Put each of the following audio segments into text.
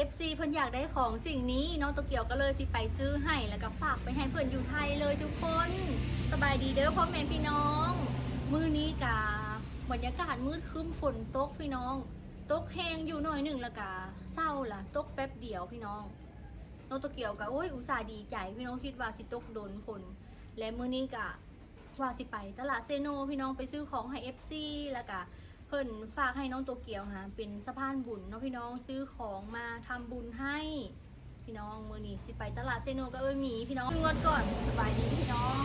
FC เพิ่นอยากได้ของสิ่งนี้น้องโตเกียวก็เลยสิไปซื้อให้แล้วก็ฝากไปให้เพิ่นอยู่ไทยเลยทุกคนสบายดีเด้อพ่อแม่พี่น้องมื้อนี้กะบรรยากาศมืดครึ้มฝนตกพี่น้องตกแห้งอยู่หน่อยหนึ่งแล้วกะเศร้าล่ะตกแป๊บเดียวพี่น้องน้องโตเกียวกะโอ้ยอุตส่าห์ดีใจพี่น้องคิดว่าสิตกโดนฝนและมื้อนี้กะว่าสิไปตลาดเซโนพี่น้องไปซื้อของให้ FC แล้วกะเพิ่นฝากให้น้องโตเกียวค่ะเป็นสะพานบุญเนาะพี่น้องซื้อของมาทำบุญให้พี่น้องมื้อนี้สิไปตลาดเซโนก็มีพี่น้องงวดก่อนสบายดีพี่น้อง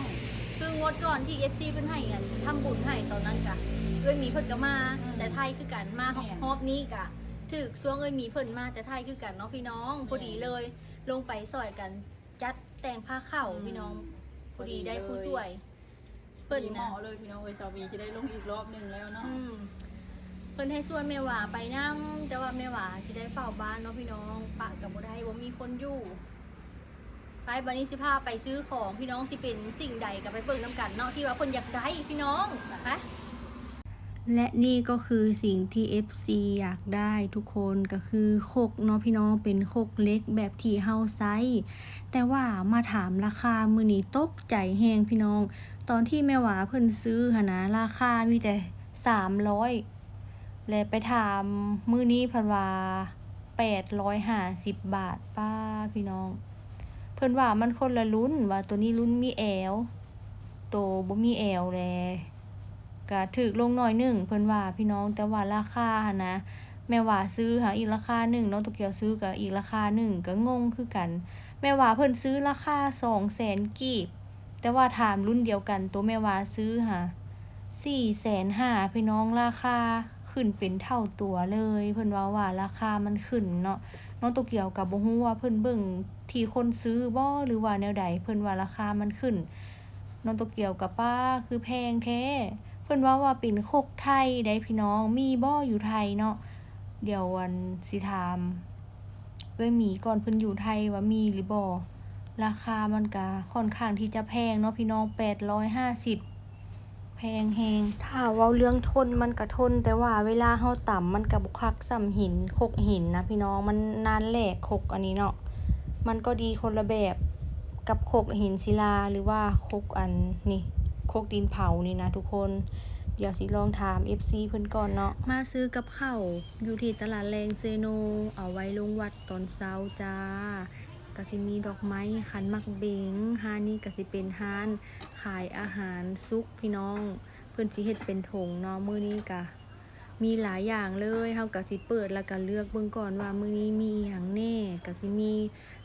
คืองวดก่อนที่ FC เพิ่นให้กันทำบุญให้ตอนนั้นกะมีเพิ่นก็มาแต่ไทยคือกันมาฮอบนี้กะถึกช่วงมีเพิ่นมาแต่ไทยคือกันเนาะพี่น้องพอดีเลยลงไปซอยกันจัดแต่งผ้าเข่าพี่น้องพอดีได้ผู้ช่วยเปิดหมอเลยพี่น้องเอ้ยชาวบีจะได้ลงอีกรอบหนึ่งแล้วเนาะเพิ่นให้ส่วนแม่หว่าไปนั่งแต่ว่าแม่หว่าสิได้เฝ้าบ้านเนาะพี่น้องปะกับบ่ได้ว่ามีคนอยู่ไปบัดนี้สิพาไปซื้อของพี่น้องสิเป็นสิ่งใดกับไปเบิ่งน้ำกันเนาะที่ว่าเพิ่นอยากได้พี่น้องไปและนี่ก็คือสิ่งที่ FC อยากได้ทุกคนก็คือคกเนาะพี่น้องเป็นคกเล็กแบบที่เฮาไซส์แต่ว่ามาถามราคามื้อนี้ตกใจแฮงพี่น้องตอนที่แม่หว่าเพิ่นซื้อหั่นนะราคามีแต่300และไปถามมื้อนี้เพิ่นว่า850บาทป้าพี่น้องเพิ่นว่ามันคนละรุ่นว่าตัวนี้รุ่นมีแอลตัวบ่มีแอลแลก็ถูกลงหน่อยนึงเพิ่นว่าพี่น้องแต่ว่าราคาหั่นนะแม่ว่าซื้อหาอีกราคานึงน้องโตเกียวซื้อก็อีกราคานึงก็งงคือกันแม่ว่าเพิ่นซื้อราคา200,000กีบแต่ว่าถามรุ่นเดียวกันตัวแม่ว่าซื้อหา450,000พี่น้องราคาขึ้นเป็นเท่าตัวเลยเพิ่นว่าราคามันขึ้นเนาะน้องโตเกียวก็บ่ฮู้ว่าเพิ่นเบิ่งที่คนซื้อบ่หรือว่าแนวใดเพิ่นว่าราคามันขึ้นน้องโตเกียวก็ป้าคือแพงแท้เพิ่นว่าเป็นคกไทยได้พี่น้องมีบ่อยู่ไทยเนาะเดี๋ยววันสิถามหมีก่อนเพิ่นอยู่ไทยว่ามีหรือบ่ราคามันก็ค่อนข้างที่จะแพงเนาะพี่น้อง850แพงแฮงถ้าเว้าเรื่องทนมันก็ทนแต่ว่าเวลาเฮาตำมันก็บ่คักส่ำหินคกหินนะพี่น้องมันนานแหลกคกอันนี้เนาะมันก็ดีคนละแบบกับคกหินศิลาหรือว่าคกอันนี่คกดินเผานี่นะทุกคนเดี๋ยวสิลองถาม FC เพิ่นก่อนเนาะมาซื้อกับข้าวอยู่ที่ตลาดแรงเซโนเอาไว้ลงวัดตอนเช้าจ้าก็สิมีดอกไม้ขันหมักเบงร้านนี้ก็สิเป็นร้านขายอาหารซุกพี่น้องเพิ่นสิเฮ็ดเป็นถุงเนาะมื้อนี้ก็มีหลายอย่างเลยเฮาก็สิเปิดแล้วก็เลือกเบิ่งก่อนว่ามื้อนี้มีอิหยังแน่ก็สิมี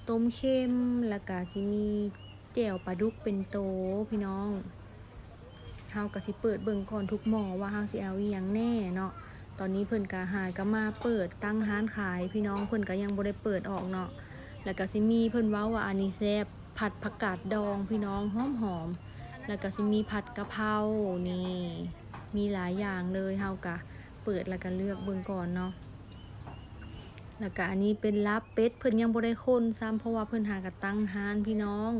ต้มเค็มแล้วก็สิมีแจ่วปลาดุกเป็นโตพี่น้องเฮาก็สิเปิดเบิ่งก่อนทุกหม้อว่าเฮาสิเอาอีหยังแน่เนาะตอนนี้เพิ่นก็หายก็มาเปิดตั้งร้านขายพี่น้องเพิ่นก็ยังบ่ได้เปิดออกเนาะแล้วก็สิมีเพิ่นเว้าว่าอันนี้แซ่บผัดผักกาดดองพี่น้องหอมๆแล้วก็สิมีผัดกะเพรานี่มีหลายอย่างเลยเฮาก็เปิดแล้วก็เลือกเบิ่งก่อนเนาะแล้วก็อันนี้เป็นลาบเป็ดเพิ่นยังบ่ได้คนซ้ำเพราะว่าเพิ่นหากะตั้งร้านพี่น้อง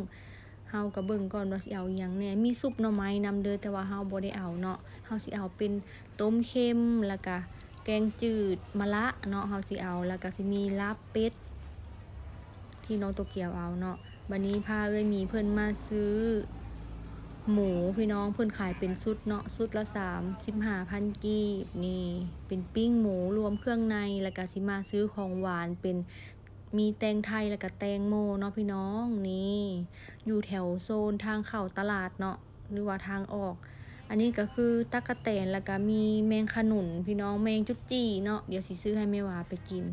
เฮาก็เบิ่งก่อนว่าสิเอาหยังแหน่มีซุปหน่อไม้นำเด้อแต่ว่าเฮาบ่ได้เอาเนาะเฮาสิเอาเป็นต้มเค็มแล้วก็แกงจืดมะระเนาะเฮาสิเอาแล้วก็สิมีลาบเป็ดที่น้องโตเกียวเอาเนาะบัดนี้พามีเพิ่นมาซื้อหมูพี่น้องเพิ่นขายเป็นชุดเนาะชุดละ35,000กีบนี่เป็นปิ้งหมูรวมเครื่องในแล้วก็สิมาซื้อของหวานเป็นมีแตงไทยแล้วก็แตงโมเนาะพี่น้องนี่อยู่แถวโซนทางเข้าตลาดเนาะหรือว่าทางออกอันนี้ก็คือตั๊กแตนแล้วก็มีแมงขนุนพี่น้องแมงจุ๊จี้เนาะเดี๋ยวสิซื้อให้แม่หวาไปกิน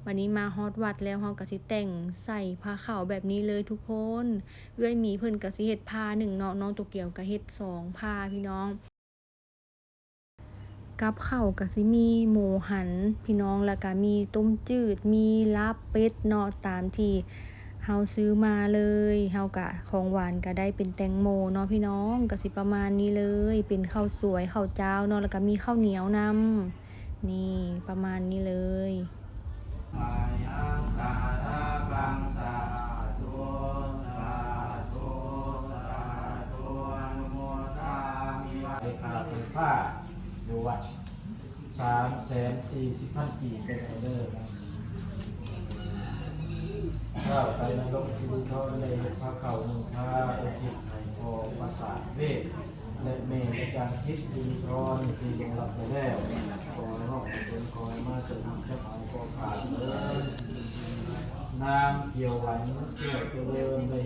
วันนี้มาฮอดวัดแล้วเฮาก็สิแต่งใส่ผ้าขาวแบบนี้เลยทุกคนมีเพิ่นก็สิเฮ็ดผ้า1เนาะน้องโตเกียวก็เฮ็ด2ผ้าพี่น้องกับข้าวก็สิมีหมูหันพี่น้องแล้วก็มีต้มจืดมีลาบเป็ดเนาะตามที่เฮาซื้อมาเลยเฮาก็ของหวานก็ได้เป็นแตงโมเนาะพี่น้องก็สิประมาณนี้เลยเป็นข้าวสวยข้าวเจ้าเนาะแล้วก็มีข้าวเหนียวนำนี่ประมาณนี้เลยมายังสาธังสาธุสาธุสาธุอนุโมทามิวะเป็นผ้าอยู่วัด340,000 กีบเป็นออเดอร์ าไปนรกสิริธรได้พระเขาหนึ่งพระอุทิศให้พอประสาทเวทและเมตในการคิดสิริธรสิริหลับไปแล้วขอให้ห้องเป็นคอยมาจนทำแค่ผ่านก็ขาดเลยนางเกี่ยวหวันเกี่ยวเจริญเลย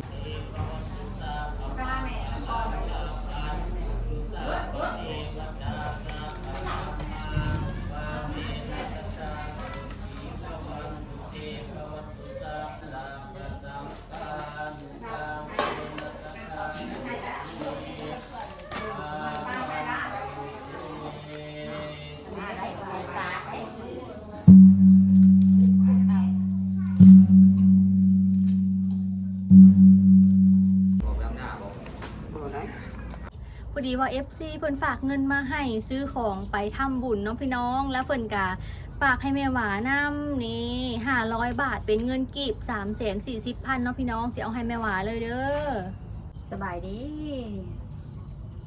พอดีว่า FC เพิ่นฝากเงินมาให้ซื้อของไปทำบุญเนาะพี่น้องแล้วเพิ่นกะฝากให้แม่หวานำนี่500 บาทเป็นเงินกีบ340,000เนาะพี่น้องสิเอาให้แม่หวาเลยเด้อ สบายดี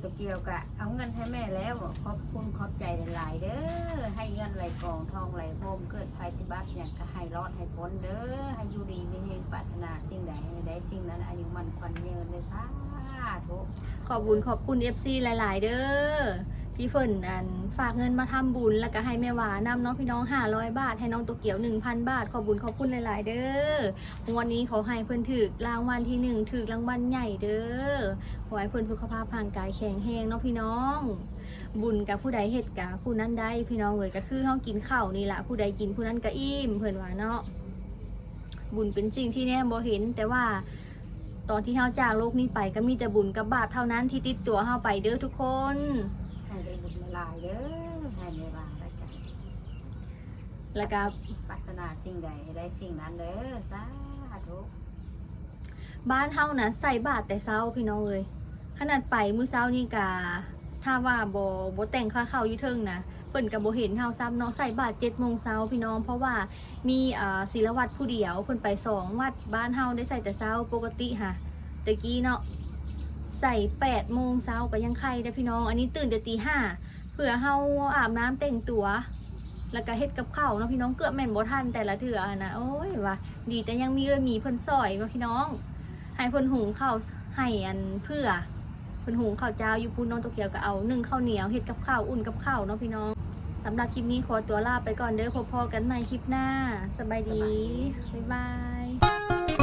ตัวเกี่ยวกะเอาเงินให้แม่แล้วขอบคุณขอบใจหลายๆเด้อให้เงินไหลกองทองไหลโฮมเกิดภัยพิบัติอย่างก็ให้รอดให้พ้นเด้อให้อยู่ดีมีเฮงปรารถนาสิ่งใดให้ได้สิ่งนั้นอายุมันควันยืนเลยสาธุ ขอบคุณ FC หลายๆเด้อที่เพิ่นฝากเงินมาทำบุญแล้วก็ให้แม่หวานำเนาะพี่น้อง500 บาทให้น้องตัวเกี่ยว 1,000 บาทขอบคุณหลายๆเด้อวันนี้ขอให้เพิ่นถูกรางวัลที่1ถูกรางวัลใหญ่เด้อขอให้เพิ่นสุขภาพร่างกายแข็งแรงเนาะพี่น้อง บุญกับผู้ใดเฮ็ดกะผู้นั้นได้พี่น้องเอ้ยก็คือเฮากินข้าวนี่ล่ะผู้ใดกินผู้นั้นก็อิ่มเพิ่นว่าเนาะบุญเป็นสิ่งที่แน่บ่เห็นแต่ว่าตอนที่เฮาจากโลกนี้ไปก็มีแต่บุญกับบาปเท่านั้นที่ติดตัวเฮาไปเด้อทุกคน ให้ได้บุญมาหลายเด้อให้เวลาแล้วกัน แล้วก็ ปรารถนาสิ่งใดให้ได้สิ่งนั้นเด้อสาธุ บ้านเฮานะใส่บาตรแต่เช้าพี่น้องเอ้ยขนาดไปมื้อเช้านี่กะถ้าว่าบ่แต่งค่าข้าวอยู่เทิงนะเปิ้นก็บ่เห็นเฮาซ้ำเนาะใส่บาตร7 โมงเช้าพี่น้องเพราะว่ามีศิลวัตรผู้เดียวเพิ่นไป2 วัดบ้านเฮาได้ใส่แต่เช้าปกติค่ะตะกี้เนาะใส่8 โมงเช้าก็ยังไข่เด้อพี่น้องอันนี้ตื่นแต่ตี 5เพื่อเฮาอาบน้ำแต่งตัวแล้วก็เฮ็ดกับข้าวเนาะพี่น้องเกือบแม่นบ่ทันแต่ละเทื่อนะโอ้ยว่าดีแต่ยังมีเพิ่นซอยว่าพี่น้องให้เพิ่นหุงข้าวให้เพื่อเพิ่นหุงข้าวเจ้าอยู่พุ่นน้องตัวเกียวก็เอานึ่งข้าวเหนียวเฮ็ดกับข้าวอุ่นกับข้าวเนาะพี่น้องสำหรับคลิปนี้ขอตัวลาไปก่อนเด้อพบกันใหม่คลิปหน้าสบายดีบ๊ายบาย